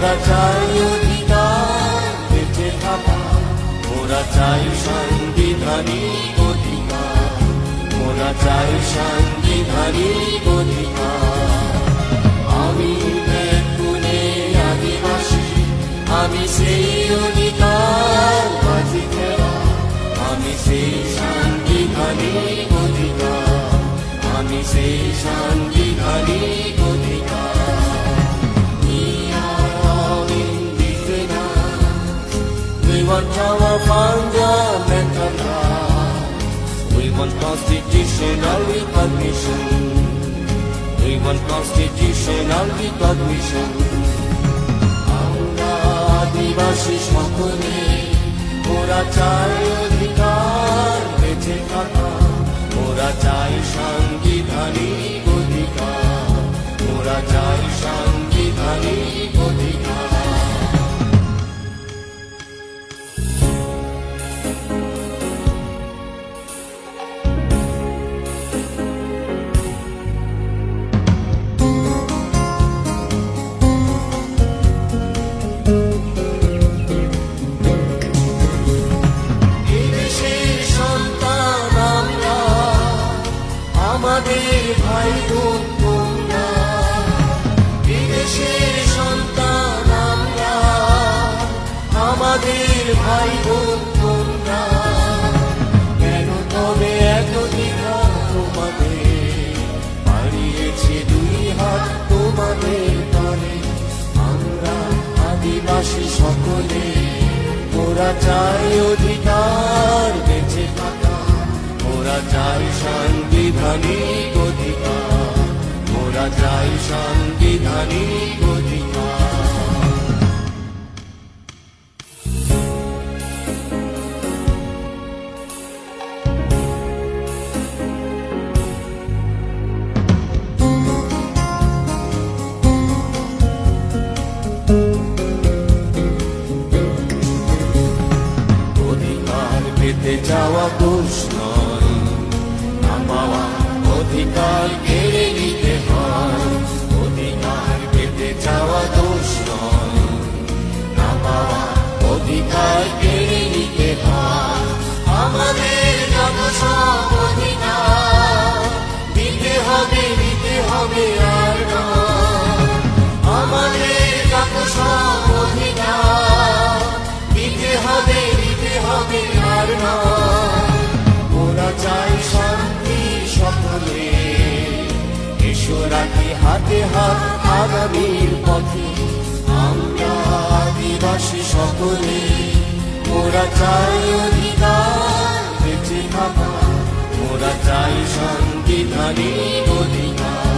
মোরা চাই অধিকার বেঁচে থাকা, মোরা চাই সাংবিধানিক অধিকার, মোরা চাই সাংবিধানিক অধিকার। আমি বেকুনে আদিবাসী, আমি সেই অধিকার বাজি খেলা, আমি সেই সাংবিধানিক অধিকার, আমি সেই সাংবিধানিক অধিকার। We want our fundamental rights. We want constitutional recognition. We want constitutional recognition. আমরা আদিবাসী সকলে মোরা চাই অধিকার বেঁচে থাকা, মোরা চাই সাংবিধানিক অধিকার, মোরা চাই সাংবিধানিক অধিকার। আমাদের ভাই বোন তোমরা, বিদেশের সন্তান আমরা, আমাদের ভাই বোন তোমরা। কেন তবে এত দ্বিধা তোমাদের, বাড়িয়েছে দুই হাত তোমাদের তলে। আমরা আদিবাসী সকলে মোরা চাই অধিকার বেঁচে থাকা, মোরা চাই সাংবিধানিক অধিকার, মোরা চাই সাংবিধানিক অধিকার। অধিকার পেতে যাওয়া দোষ নয়, না পাওয়া অধিকার কেড়ে নিতে হয়। অধিকার পেতে যাওয়া দোষ নয়, না পাওয়া অধিকার কেড়ে নিতে হয়। আমাদের যত সব অধিকার দিতে হবে, দিতে হবে আর নয়। আমাদের যত সব অধিকার দিতে হবে, দিতে হবে আর নয়। মোরা চাই শান্তি সকলে, এসো রাখি হাতে হাত আগামীর পথে। আমরা আদিবাসী সকলে মোরা চাই অধিকার বেঁচে থাকা, মোরা চাই সাংবিধানিক অধিকার,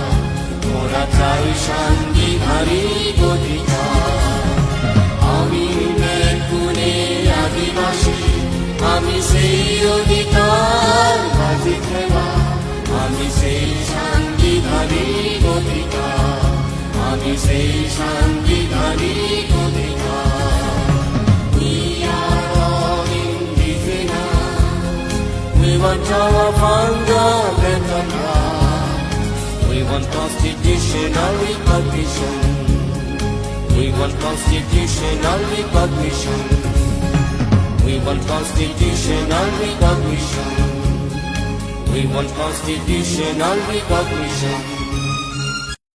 মোরা চাই সাংবিধানিক অধিকার। আমি বেকুনে আদিবাসী, আমি সেই অধিকার বাজি খেলা, আমি সেই সাংবিধানিক অধিকার, আমি সেই সাংবিধানিক অধিকার। We are all indigenous. We want our fundamental rights. We want constitutional recognition. We want constitutional recognition. We want constitutional recognition. We want constitutional recognition.